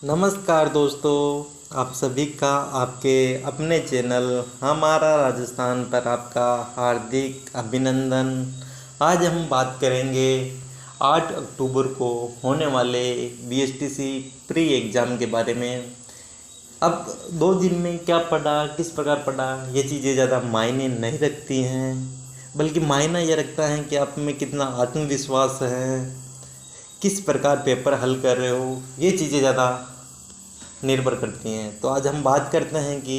नमस्कार दोस्तों, आप सभी का आपके अपने चैनल हमारा राजस्थान पर आपका हार्दिक अभिनंदन। आज हम बात करेंगे 8 अक्टूबर को होने वाले बीएसटीसी प्री एग्ज़ाम के बारे में। अब 2 दिन में क्या पढ़ा, किस प्रकार पढ़ा, ये चीज़ें ज़्यादा मायने नहीं रखती हैं, बल्कि मायना ये रखता है कि आप में कितना आत्मविश्वास है, किस प्रकार पेपर हल कर रहे हो, ये चीज़ें ज़्यादा निर्भर करती हैं। तो आज हम बात करते हैं कि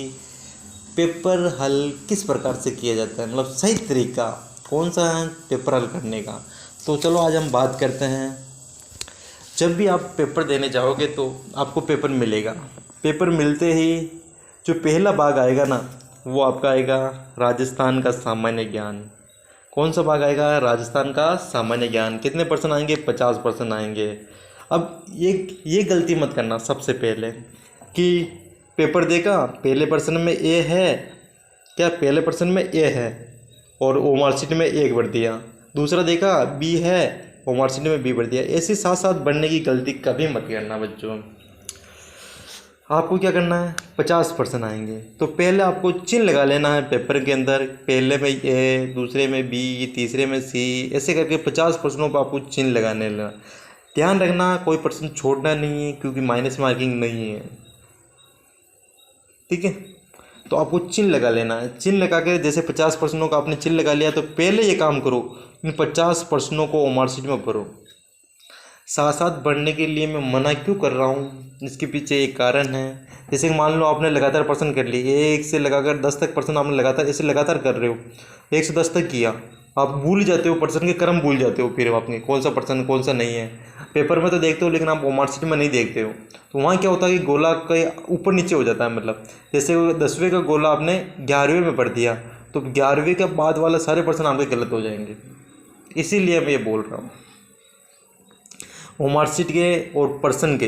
पेपर हल किस प्रकार से किया जाता है, मतलब सही तरीका कौन सा है पेपर हल करने का। तो चलो आज हम बात करते हैं। जब भी आप पेपर देने जाओगे तो आपको पेपर मिलेगा। पेपर मिलते ही जो पहला भाग आएगा ना, वो आपका आएगा राजस्थान का सामान्य ज्ञान। कौन सा भाग आएगा? राजस्थान का सामान्य ज्ञान। कितने परसेंट आएंगे? 50% आएंगे। अब ये गलती मत करना सबसे पहले कि पेपर देगा, पहले पर्सन में ए है क्या, पहले पर्सन में ए है और ओ मार्कशीट में 1 भर दिया। दूसरा देखा बी है, ओ मार्कशीट में बी भर दिया। ऐसे साथ साथ बढ़ने की गलती कभी मत करना बच्चों। आपको क्या करना है? 50% आएंगे तो पहले आपको चिन्ह लगा लेना है पेपर के अंदर। पहले में ए, दूसरे में बी, तीसरे में सी, ऐसे करके 50% पर आपको चिन्ह लगाने लेना। ध्यान रखना कोई पर्सन छोड़ना नहीं है, क्योंकि माइनस मार्किंग नहीं है, ठीक है। तो आपको चिन्ह लगा लेना है। चिन्ह लगा के जैसे 50% का आपने चिन्ह लगा लिया, तो पहले ये काम करो, इन 50% को मार्कशीट में भरो। साथ साथ बढ़ने के लिए मैं मना क्यों कर रहा हूँ, इसके पीछे एक कारण है। जैसे मान लो आपने लगातार पर्सन कर लिए, 1 से लगाकर 10 तक पर्सन आपने लगातार ऐसे लगातार कर रहे हो, 1 से 10 तक किया, आप भूल जाते हो, पर्सन के क्रम भूल जाते हो, फिर आपने कौन सा पर्सन कौन सा नहीं है। पेपर में तो देखते हो लेकिन आप मार्कशीट में नहीं देखते हो। तो वहाँ क्या होता है कि गोला के ऊपर नीचे हो जाता है। मतलब जैसे 10वें का गोला आपने 11वें में पढ़ दिया, तो 11वें के बाद वाला सारे पर्सन आपके गलत हो जाएंगे। इसीलिए मैं ये बोल रहा हूँ, वो मार्कशीट के और पर्सन के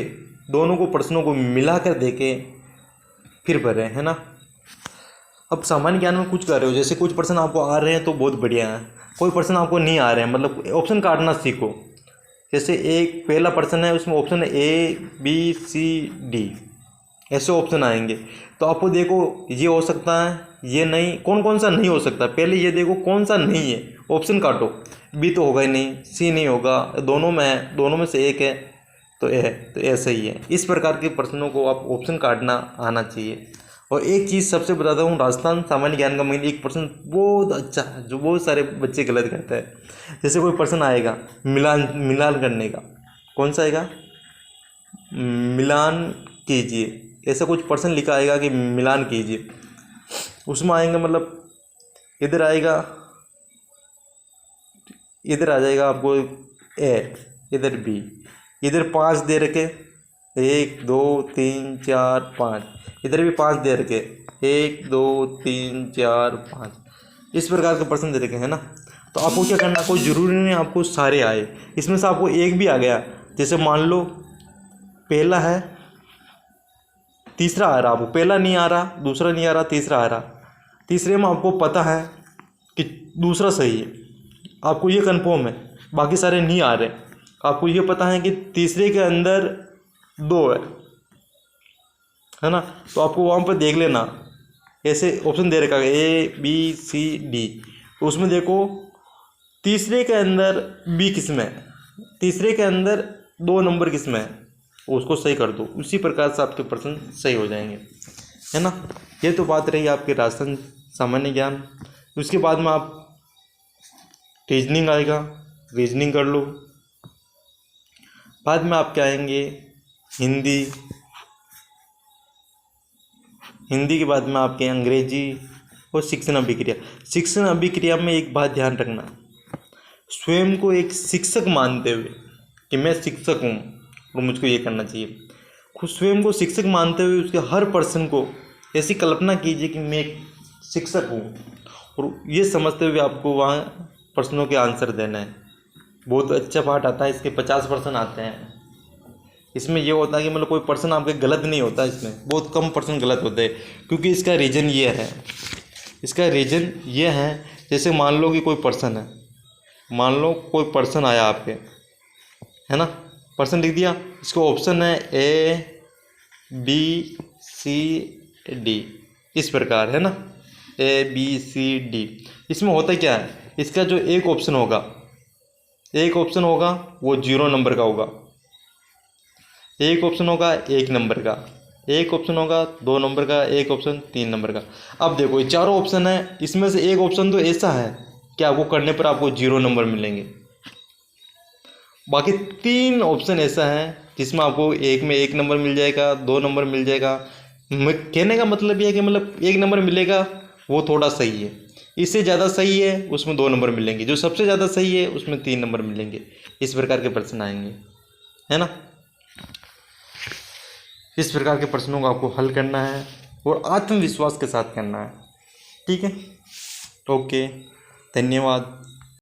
दोनों को पर्सनों को मिला कर देके फिर भरें, है ना। अब सामान्य ज्ञान में कुछ कर रहे हो, जैसे कुछ पर्सन आपको आ रहे हैं तो बहुत बढ़िया है, कोई पर्सन आपको नहीं आ रहे हैं, मतलब ऑप्शन काटना सीखो। जैसे एक पहला पर्सन है, उसमें ऑप्शन है ए बी सी डी, ऐसे ऑप्शन आएंगे। तो आपको देखो ये हो सकता है, ये नहीं, कौन कौन सा नहीं हो सकता, पहले ये देखो कौन सा नहीं है, ऑप्शन काटो। बी तो होगा ही नहीं, सी नहीं होगा, दोनों में है, दोनों में से एक है तो ए है, तो ऐसा ही है। इस प्रकार के प्रश्नों को आप ऑप्शन काटना आना चाहिए। और एक चीज़ सबसे बताता हूँ, राजस्थान सामान्य ज्ञान का मेन 1% बहुत अच्छा है, जो बहुत सारे बच्चे गलत करते हैं। जैसे कोई पर्सन आएगा मिलान मिलान करने का, कौन सा आएगा? मिलान कीजिए, ऐसा कुछ पर्सन लिखा आएगा कि मिलान कीजिए। उसमें आएंगे, मतलब इधर आएगा, इधर आ जाएगा आपको ए, इधर बी, इधर 5 दे रखे, 1 2 3 4 5, इधर भी 5 दे रखे, 1 2 3 4 5, इस प्रकार के पर्सन दे रखे हैं ना। तो आपको क्या करना, कोई ज़रूरी नहीं आपको सारे आए, इसमें से आपको एक भी आ गया, जैसे मान लो पहला है, तीसरा आ रहा, आपको पहला नहीं आ रहा, दूसरा नहीं आ रहा, तीसरा आ रहा, तीसरे में आपको पता है कि दूसरा सही है, आपको ये कन्फर्म है, बाकी सारे नहीं आ रहे, आपको ये पता है कि तीसरे के अंदर 2 है ना। तो आपको वहाँ पर देख लेना, ऐसे ऑप्शन दे रखा है ए बी सी डी, तो उसमें देखो तीसरे के अंदर बी किस में है, तीसरे के अंदर 2 नंबर किस में है, उसको सही कर दो। उसी प्रकार से आपके प्रश्न सही हो जाएंगे, है ना। ये तो बात रही आपके राजस्थान सामान्य ज्ञान। उसके बाद में आप रीजनिंग आएगा, रीजनिंग कर लो। बाद में आपके आएंगे हिंदी, हिंदी के बाद में आपके अंग्रेजी और शिक्षण अभिक्रिया। शिक्षण अभिक्रिया में एक बात ध्यान रखना, स्वयं को एक शिक्षक मानते हुए कि मैं शिक्षक हूँ और मुझको ये करना चाहिए, खुद स्वयं को शिक्षक मानते हुए उसके हर पर्सन को ऐसी कल्पना कीजिए कि मैं एक शिक्षक हूँ, और ये समझते हुए आपको वहाँ प्रश्नों के आंसर देना है। बहुत अच्छा पार्ट आता है, इसके 50% आते हैं। इसमें ये होता है कि मतलब कोई पर्सन आपके गलत नहीं होता, इसमें बहुत कम पर्सन गलत होते हैं, क्योंकि इसका रीज़न ये है, इसका रीज़न ये है। जैसे मान लो कि कोई पर्सन है, मान लो कोई पर्सन आया आपके, है ना, पर्सन लिख दिया, इसको ऑप्शन है ए ABCD, इस प्रकार है ना, ABCD। इसमें होता क्या है, इसका जो एक ऑप्शन होगा वो 0 नंबर का होगा, एक ऑप्शन होगा 1 नंबर का, एक ऑप्शन होगा 2 नंबर का, एक ऑप्शन 3 नंबर का। अब देखो ये चारों ऑप्शन है, इसमें से एक ऑप्शन तो ऐसा है कि आपको करने पर आपको 0 नंबर मिलेंगे, बाकी 3 ऑप्शन ऐसा है जिसमें आपको एक में 1 नंबर मिल जाएगा, 2 नंबर मिल जाएगा। मैं कहने का मतलब ये है कि मतलब 1 नंबर मिलेगा वो थोड़ा सही है, इससे ज़्यादा सही है उसमें 2 नंबर मिलेंगे, जो सबसे ज़्यादा सही है उसमें 3 नंबर मिलेंगे। इस प्रकार के प्रश्न आएंगे, है ना। इस प्रकार के प्रश्नों को आपको हल करना है और आत्मविश्वास के साथ करना है, ठीक है। ओके, धन्यवाद।